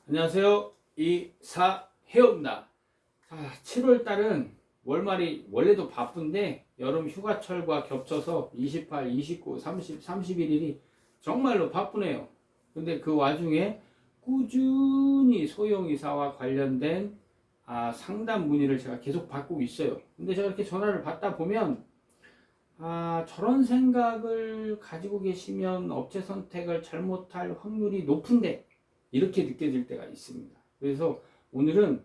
안녕하세요. 이사해옵니다. 7월 달은 월말이 원래도 바쁜데 여름 휴가철과 겹쳐서 28, 29, 30, 31일이 정말로 바쁘네요. 근데 그 와중에 꾸준히 소형이사와 관련된 상담 문의를 제가 계속 받고 있어요. 근데 제가 이렇게 전화를 받다 보면 저런 생각을 가지고 계시면 업체 선택을 잘못할 확률이 높은데 이렇게 느껴질 때가 있습니다. 그래서 오늘은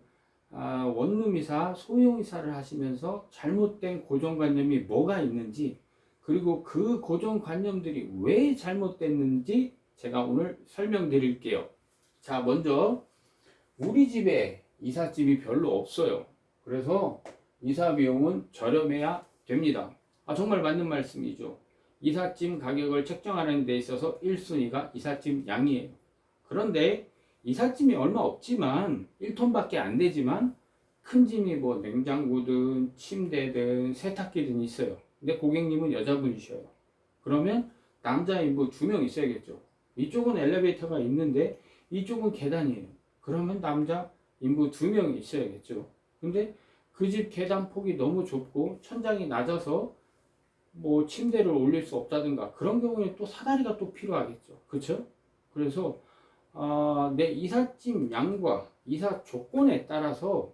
원룸이사, 소형이사를 하시면서 잘못된 고정관념이 뭐가 있는지, 그리고 그 고정관념들이 왜 잘못됐는지 제가 오늘 설명드릴게요. 자, 먼저 우리 집에 이삿짐이 별로 없어요. 그래서 이사 비용은 저렴해야 됩니다. 정말 맞는 말씀이죠. 이삿짐 가격을 책정하는 데 있어서 1순위가 이삿짐 양이에요. 그런데 이삿짐이 얼마 없지만 1톤밖에 안 되지만 큰 짐이 뭐 냉장고든 침대든 세탁기든 있어요. 근데 고객님은 여자분이셔요. 그러면 남자 인부 2명 있어야겠죠. 이쪽은 엘리베이터가 있는데 이쪽은 계단이에요. 그러면 남자 인부 2명이 있어야겠죠. 근데 그 집 계단 폭이 너무 좁고 천장이 낮아서 뭐 침대를 올릴 수 없다든가 그런 경우에 또 사다리가 또 필요하겠죠. 그렇죠? 그래서 내 이삿짐 양과 이사 조건에 따라서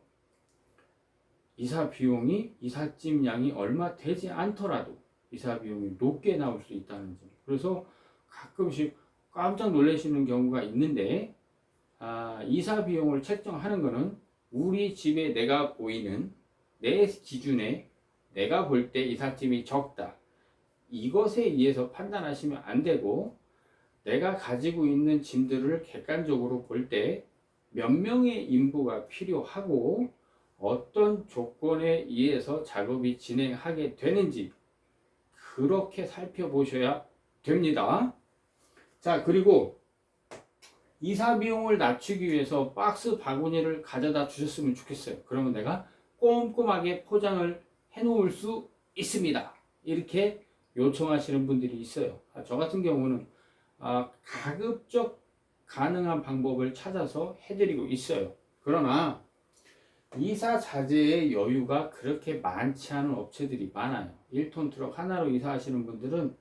이사 비용이 이삿짐 양이 얼마 되지 않더라도 이사 비용이 높게 나올 수 있다는 점. 그래서 가끔씩 깜짝 놀라시는 경우가 있는데 이사 비용을 책정하는 것은 우리 집에 내가 보이는 내 기준에 내가 볼 때 이삿짐이 적다, 이것에 의해서 판단하시면 안 되고, 내가 가지고 있는 짐들을 객관적으로 볼 때 몇 명의 인부가 필요하고 어떤 조건에 의해서 작업이 진행하게 되는지 그렇게 살펴보셔야 됩니다. 자, 그리고 이사 비용을 낮추기 위해서 박스 바구니를 가져다 주셨으면 좋겠어요. 그러면 내가 꼼꼼하게 포장을 해 놓을 수 있습니다. 이렇게 요청하시는 분들이 있어요. 저 같은 경우는 가급적 가능한 방법을 찾아서 해드리고 있어요. 그러나 이사 자재의 여유가 그렇게 많지 않은 업체들이 많아요. 1톤 트럭 하나로 이사하시는 분들은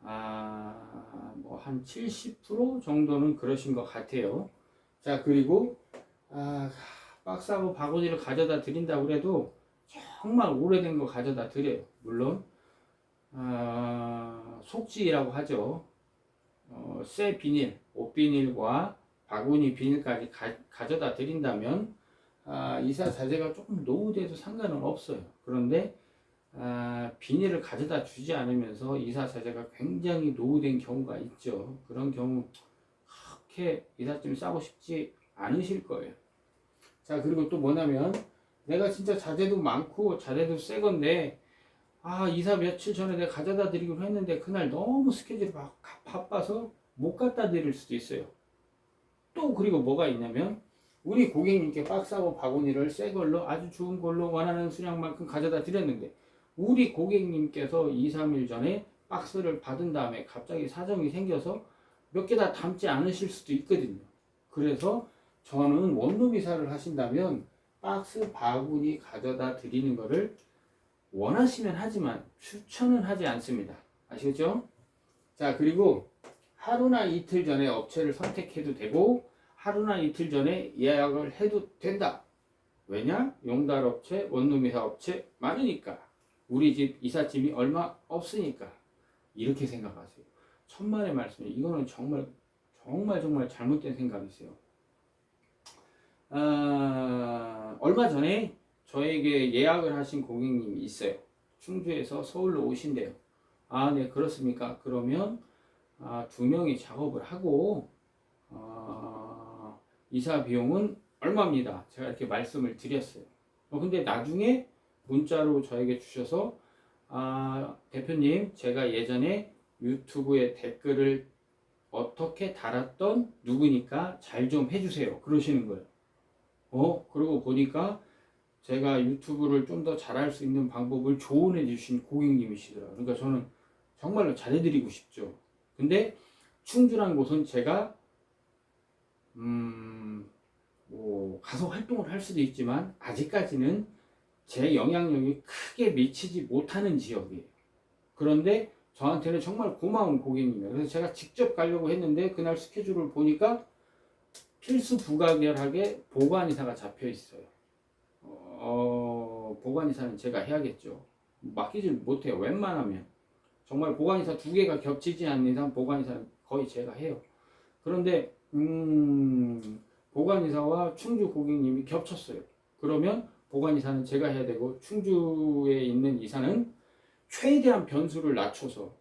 뭐 한 70% 정도는 그러신 것 같아요. 자, 그리고 박스하고 바구니를 가져다 드린다고 해도 정말 오래된 거 가져다 드려요. 물론 속지라고 하죠. 새 비닐, 옷 비닐과 바구니 비닐까지 가져다 드린다면 이사 자재가 조금 노후돼도 상관은 없어요. 그런데 비닐을 가져다 주지 않으면서 이사 자재가 굉장히 노후된 경우가 있죠. 그런 경우 그렇게 이삿짐 싸고 싶지 않으실 거예요. 자, 그리고 또 뭐냐면 내가 진짜 자재도 많고 자재도 새 건데 이사 며칠 전에 내가 가져다 드리기로 했는데 그날 너무 스케줄이 바빠서 못 갖다 드릴 수도 있어요. 또 그리고 뭐가 있냐면 우리 고객님께 박스하고 바구니를 새 걸로 아주 좋은 걸로 원하는 수량만큼 가져다 드렸는데 우리 고객님께서 2, 3일 전에 박스를 받은 다음에 갑자기 사정이 생겨서 몇 개 다 담지 않으실 수도 있거든요. 그래서 저는 원룸 이사를 하신다면 박스 바구니 가져다 드리는 것을 원하시면 하지만 추천은 하지 않습니다. 아시겠죠? 자, 그리고 하루나 이틀 전에 업체를 선택해도 되고 하루나 이틀 전에 예약을 해도 된다. 왜냐? 용달업체, 원룸이사업체 많으니까. 우리 집 이삿짐이 얼마 없으니까. 이렇게 생각하세요. 천만의 말씀이에요. 이거는 정말 잘못된 생각이세요. 얼마 전에 저에게 예약을 하신 고객님이 있어요. 충주에서 서울로 오신대요. 네, 그렇습니까? 그러면 2명이 작업을 하고 이사 비용은 얼마입니다. 제가 이렇게 말씀을 드렸어요. 근데 나중에 문자로 저에게 주셔서 대표님, 제가 예전에 유튜브에 댓글을 어떻게 달았던 누구니까 잘 좀 해주세요. 그러시는 거예요. 그러고 보니까 제가 유튜브를 좀 더 잘할 수 있는 방법을 조언해 주신 고객님이시더라고요. 그러니까 저는 정말로 잘해드리고 싶죠. 근데 충주란 곳은 제가 가서 활동을 할 수도 있지만 아직까지는 제 영향력이 크게 미치지 못하는 지역이에요. 그런데 저한테는 정말 고마운 고객님이에요. 그래서 제가 직접 가려고 했는데 그날 스케줄을 보니까 필수 부가결하게 보관이사가 잡혀 있어요. 보관이사는 제가 해야겠죠. 맡기질 못해요. 웬만하면. 정말 보관이사 두 개가 겹치지 않는 이상 보관이사는 거의 제가 해요. 그런데 보관이사와 충주 고객님이 겹쳤어요. 그러면 보관이사는 제가 해야 되고 충주에 있는 이사는 최대한 변수를 낮춰서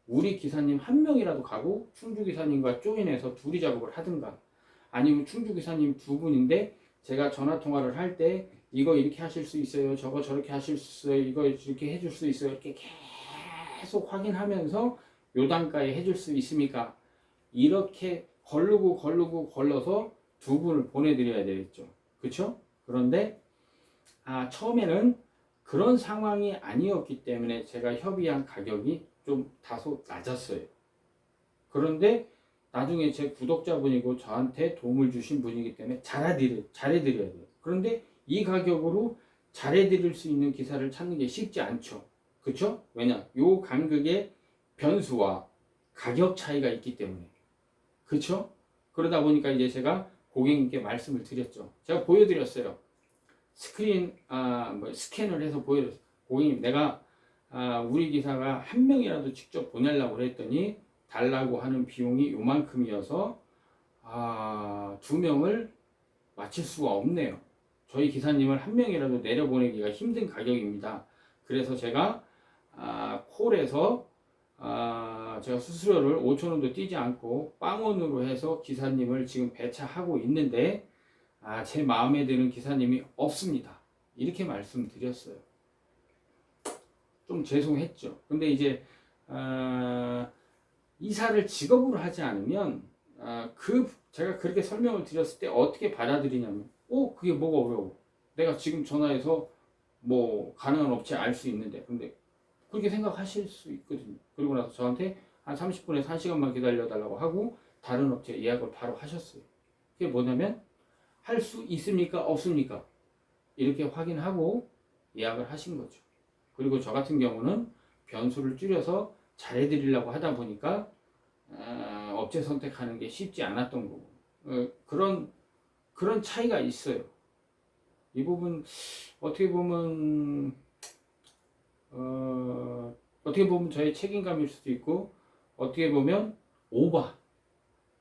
우리 기사님 한 명이라도 가고 충주 기사님과 조인해서 둘이 작업을 하든가, 아니면 충주 기사님 두 분인데 제가 전화 통화를 할 때 이거 이렇게 하실 수 있어요, 저거 저렇게 하실 수 있어요, 이거 이렇게 해줄 수 있어요, 이렇게 계속 확인하면서 요 단가에 해줄 수 있습니까? 이렇게 걸러서 두 분을 보내드려야 되겠죠. 그쵸? 그런데 처음에는 그런 상황이 아니었기 때문에 제가 협의한 가격이 좀 다소 낮았어요. 그런데 나중에 제 구독자분이고 저한테 도움을 주신 분이기 때문에 잘해드려야 돼요. 그런데 이 가격으로 잘해드릴 수 있는 기사를 찾는 게 쉽지 않죠. 그쵸? 왜냐? 요 간극의 변수와 가격 차이가 있기 때문에. 그쵸? 그러다 보니까 이제 제가 고객님께 말씀을 드렸죠. 제가 보여드렸어요. 스캔을 해서 보여드렸어요. 고객님, 내가 우리 기사가 한 명이라도 직접 보내려고 했더니 달라고 하는 비용이 요만큼이어서 두 명을 맞출 수가 없네요. 저희 기사님을 한 명이라도 내려보내기가 힘든 가격입니다. 그래서 제가 콜에서 제가 수수료를 5,000원도 띄지 않고 빵원으로 해서 기사님을 지금 배차하고 있는데 제 마음에 드는 기사님이 없습니다. 이렇게 말씀드렸어요. 좀 죄송했죠. 근데 이제 이사를 직업으로 하지 않으면 제가 그렇게 설명을 드렸을 때 어떻게 받아들이냐면 그게 뭐가 어려워. 내가 지금 전화해서 뭐 가능한 업체 알 수 있는데. 근데 그렇게 생각하실 수 있거든요. 그리고 나서 저한테 한 30분에서 1시간만 기다려달라고 하고 다른 업체 예약을 바로 하셨어요. 그게 뭐냐면 할 수 있습니까? 없습니까? 이렇게 확인하고 예약을 하신 거죠. 그리고 저 같은 경우는 변수를 줄여서 잘해드리려고 하다 보니까 업체 선택하는 게 쉽지 않았던 거고 그런 차이가 있어요. 이 부분 어떻게 보면 저의 책임감일 수도 있고 어떻게 보면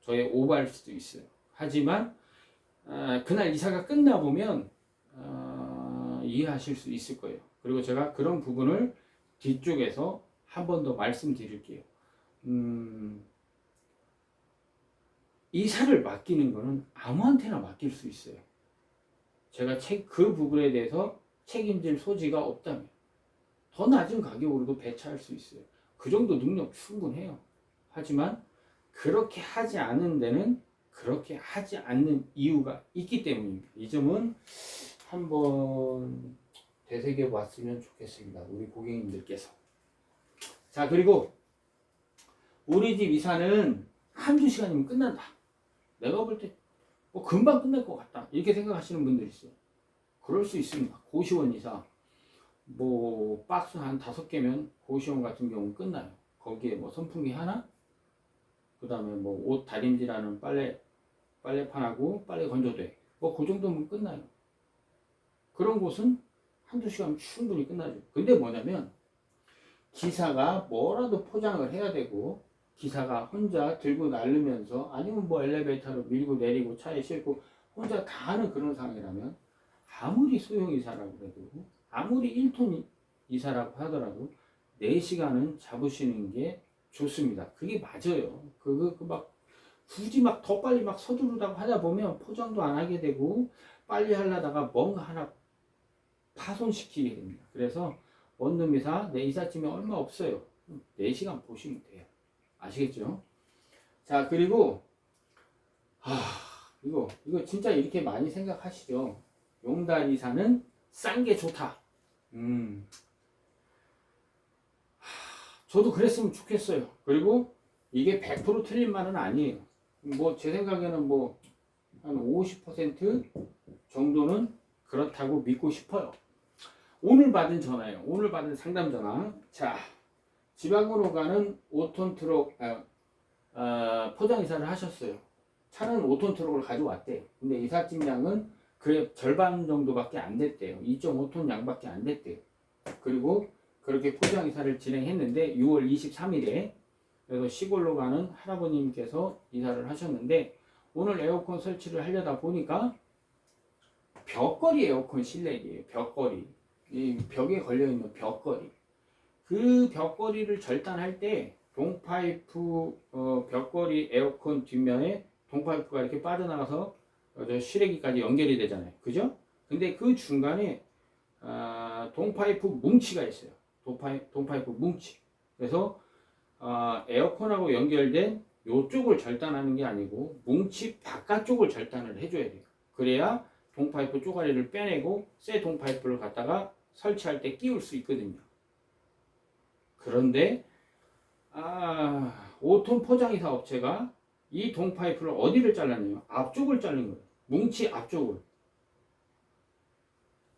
저의 오바일 수도 있어요. 하지만 그날 이사가 끝나보면 이해하실 수 있을 거예요. 그리고 제가 그런 부분을 뒤쪽에서 한 번 더 말씀드릴게요. 이사를 맡기는 거는 아무한테나 맡길 수 있어요. 제가 그 부분에 대해서 책임질 소지가 없다면 더 낮은 가격으로도 배차할 수 있어요. 그 정도 능력 충분해요. 하지만 그렇게 하지 않은 데는 그렇게 하지 않는 이유가 있기 때문입니다. 이 점은 한번 되새겨 봤으면 좋겠습니다. 우리 고객님들께서. 자, 그리고 우리 집 이사는 한두 시간이면 끝난다. 내가 볼 때 금방 끝날 것 같다. 이렇게 생각하시는 분들이 있어요. 그럴 수 있습니다. 고시원 이사 박스 한 5개면 고시원 같은 경우는 끝나요. 거기에 선풍기 하나, 그 다음에 옷 다림질하는 빨래판하고 빨래 건조대, 그 정도면 끝나요. 그런 곳은 한두 시간 충분히 끝나죠. 근데 뭐냐면 기사가 뭐라도 포장을 해야 되고 기사가 혼자 들고 나르면서 아니면 엘리베이터로 밀고 내리고 차에 싣고 혼자 다 하는 그런 상황이라면 아무리 소형 이사라고 해도 아무리 1톤 이사라고 하더라도 4시간은 잡으시는 게 좋습니다. 그게 맞아요. 굳이 더 빨리 서두르다고 하다 보면 포장도 안 하게 되고 빨리 하려다가 뭔가 하나 파손시키게 됩니다. 그래서 원룸 이사, 내 이삿짐이 얼마 없어요. 4시간 보시면 돼요. 아시겠죠? 자, 그리고 이거 진짜 이렇게 많이 생각하시죠? 용달 이사는 싼 게 좋다. 저도 그랬으면 좋겠어요. 그리고 이게 100% 틀린 말은 아니에요. 제 생각에는 한 50% 정도는 그렇다고 믿고 싶어요. 오늘 받은 전화예요. 오늘 받은 상담 전화. 자, 지방으로 가는 5톤 트럭 포장 이사를 하셨어요. 차는 5톤 트럭을 가져왔대. 근데 이삿짐 양은 그래 절반 정도밖에 안 됐대요. 2.5톤 양밖에 안 됐대요. 그리고 그렇게 포장 이사를 진행했는데 6월 23일에 그래서 시골로 가는 할아버님께서 이사를 하셨는데 오늘 에어컨 설치를 하려다 보니까 벽걸이 에어컨 실내기예요. 벽걸이. 이 벽에 걸려있는 벽걸이. 그 벽걸이를 절단할 때 동파이프 벽걸이 에어컨 뒷면에 동파이프가 이렇게 빠져나가서 실외기까지 연결이 되잖아요. 그죠? 근데 그 중간에 동파이프 뭉치가 있어요. 동파이프 뭉치. 그래서 에어컨하고 연결된 요쪽을 절단하는 게 아니고 뭉치 바깥쪽을 절단을 해줘야 돼요. 그래야 동파이프 쪼가리를 빼내고 새 동파이프를 갖다가 설치할 때 끼울 수 있거든요. 그런데 5톤 포장이사 업체가 이 동파이프를 어디를 잘랐냐면 앞쪽을 자른 거예요. 뭉치 앞쪽을.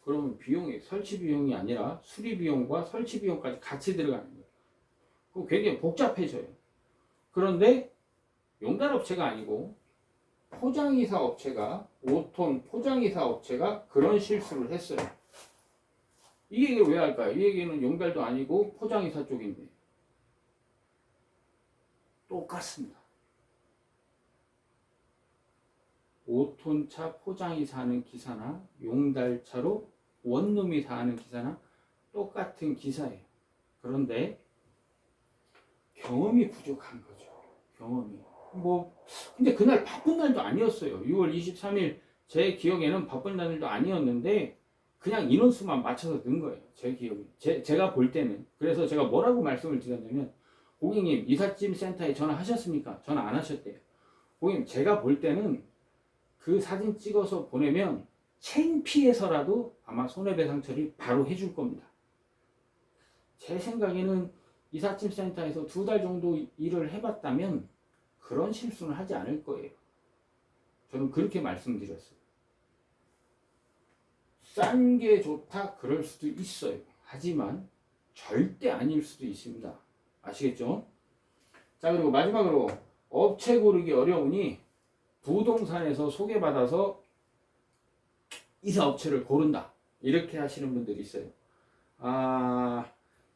그러면 비용이 설치 비용이 아니라 수리 비용과 설치 비용까지 같이 들어가는 거예요. 그거 굉장히 복잡해져요. 그런데 용달 업체가 아니고 포장이사 업체가 5톤 포장이사 업체가 그런 실수를 했어요. 이 얘기를 왜 할까요? 이 얘기는 용달도 아니고 포장이사 쪽인데 똑같습니다. 5톤 차 포장이사 하는 기사나 용달차로 원룸이사 하는 기사나 똑같은 기사예요. 그런데 경험이 부족한 거죠. 경험이. 근데 그날 바쁜 날도 아니었어요. 6월 23일 제 기억에는 바쁜 날도 아니었는데 그냥 인원수만 맞춰서 넣은 거예요. 제 기억에. 제가 볼 때는. 그래서 제가 뭐라고 말씀을 드렸냐면 고객님 이삿짐 센터에 전화하셨습니까? 전화 안 하셨대요. 고객님 제가 볼 때는 그 사진 찍어서 보내면 창피해서라도 아마 손해배상 처리 바로 해줄 겁니다. 제 생각에는 이삿짐 센터에서 2달 정도 일을 해봤다면 그런 실수는 하지 않을 거예요. 저는 그렇게 말씀드렸어요. 싼 게 좋다 그럴 수도 있어요. 하지만 절대 아닐 수도 있습니다. 아시겠죠? 자, 그리고 마지막으로 업체 고르기 어려우니 부동산에서 소개받아서 이사업체를 고른다. 이렇게 하시는 분들이 있어요.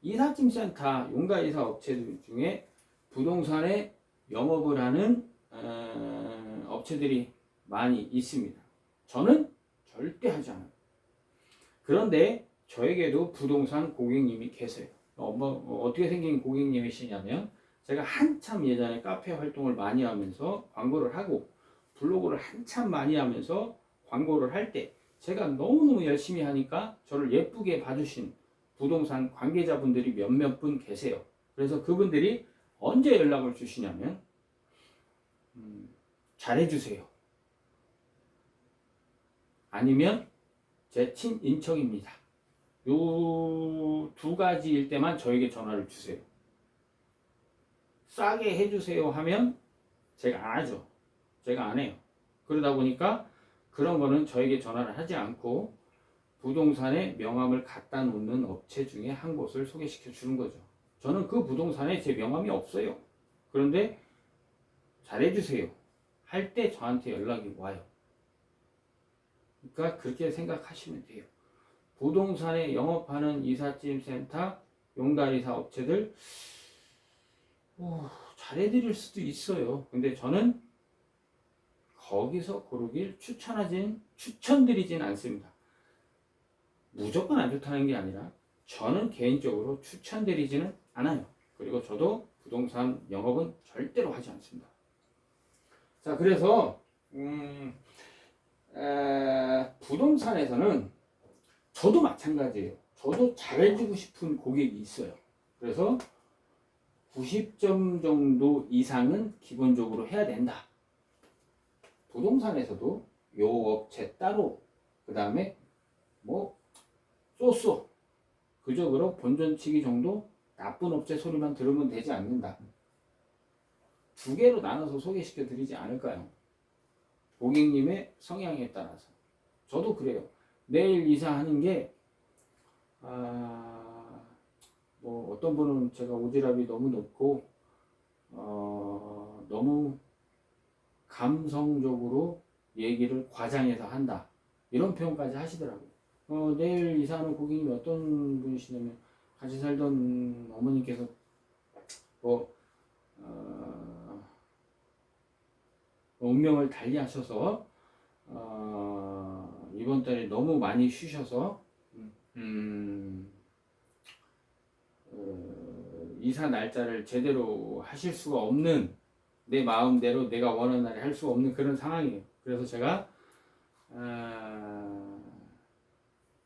이삿짐 센터, 용가 이사 업체들 중에 부동산에 영업을 하는 업체들이 많이 있습니다. 저는 절대 하지 않아요. 그런데 저에게도 부동산 고객님이 계세요. 어떻게 생긴 고객님이시냐면 제가 한참 예전에 카페 활동을 많이 하면서 광고를 하고 블로그를 한참 많이 하면서 광고를 할 때 제가 너무너무 열심히 하니까 저를 예쁘게 봐주신 부동산 관계자분들이 몇몇 분 계세요. 그래서 그분들이 언제 연락을 주시냐면 잘해주세요. 아니면 제 친인척입니다. 요 2가지일 때만 저에게 전화를 주세요. 싸게 해주세요 하면 제가 안 하죠. 제가 안 해요. 그러다 보니까 그런 거는 저에게 전화를 하지 않고 부동산에 명함을 갖다 놓는 업체 중에 한 곳을 소개시켜 주는 거죠. 저는 그 부동산에 제 명함이 없어요. 그런데 잘해주세요 할 때 저한테 연락이 와요. 그러니까 그렇게 생각하시면 돼요. 부동산에 영업하는 이삿짐 센터, 용달이사 업체들 잘해드릴 수도 있어요. 근데 저는 거기서 고르길 추천드리진 않습니다. 무조건 안 좋다는 게 아니라 저는 개인적으로 추천드리지는 않아요. 그리고 저도 부동산 영업은 절대로 하지 않습니다. 자, 그래서 부동산에서는 저도 마찬가지예요. 저도 잘해주고 싶은 고객이 있어요. 그래서 90점 정도 이상은 기본적으로 해야 된다. 부동산에서도 요 업체 따로, 그 다음에 쏘쏘 그저 그런 본전치기 정도 나쁜 업체 소리만 들으면 되지 않는다. 2개로 나눠서 소개시켜 드리지 않을까요? 고객님의 성향에 따라서. 저도 그래요. 내일 이사하는 게, 뭐 어떤 분은 제가 오지랖이 너무 높고, 너무 감성적으로 얘기를 과장해서 한다. 이런 표현까지 하시더라고요. 내일 이사하는 고객님이 어떤 분이시냐면, 같이 살던 어머니께서 뭐, 운명을 달리하셔서 이번 달에 너무 많이 쉬셔서 이사 날짜를 제대로 하실 수가 없는, 내 마음대로 내가 원하는 날에 할 수가 없는 그런 상황이에요. 그래서 제가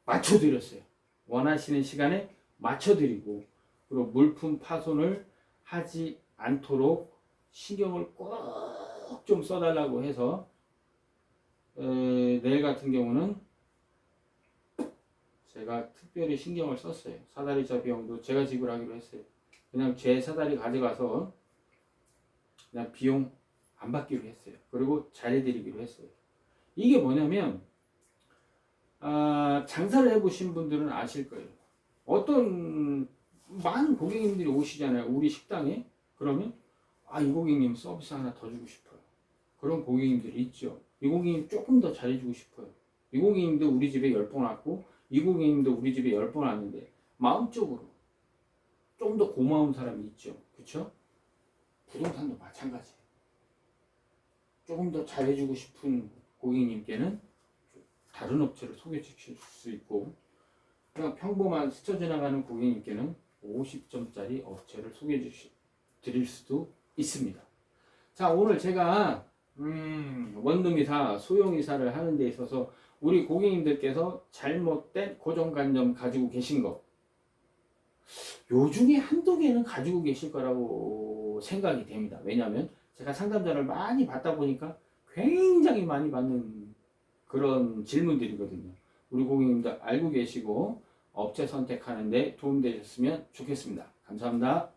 맞춰드렸어요. 원하시는 시간에 맞춰드리고, 그리고 물품 파손을 하지 않도록 신경을 꼭 좀 써달라고 해서 내일 같은 경우는 제가 특별히 신경을 썼어요. 사다리차 비용도 제가 지불하기로 했어요. 그냥 제 사다리 가져가서 그냥 비용 안 받기로 했어요. 그리고 잘해드리기로 했어요. 이게 뭐냐면 장사를 해보신 분들은 아실 거예요. 어떤 많은 고객님들이 오시잖아요. 우리 식당에. 그러면 이 고객님 서비스 하나 더 주고 싶어요. 그런 고객님들이 있죠. 이 고객님 조금 더 잘해주고 싶어요. 이 고객님도 우리 집에 10번 왔고, 이 고객님도 우리 집에 10번 왔는데, 마음적으로 좀 더 고마운 사람이 있죠. 그쵸? 부동산도 마찬가지예요. 조금 더 잘해주고 싶은 고객님께는 다른 업체를 소개시킬 수 있고, 그냥 평범한 스쳐 지나가는 고객님께는 50점짜리 업체를 소개해 드릴 수도 있습니다. 자, 오늘 제가 원룸이사, 소형이사를 하는 데 있어서 우리 고객님들께서 잘못된 고정관념 가지고 계신 거, 요 중에 한두 개는 가지고 계실 거라고 생각이 됩니다. 왜냐하면 제가 상담자를 많이 받다 보니까 굉장히 많이 받는 그런 질문들이거든요. 우리 고객님들 알고 계시고 업체 선택하는 데 도움되셨으면 좋겠습니다. 감사합니다.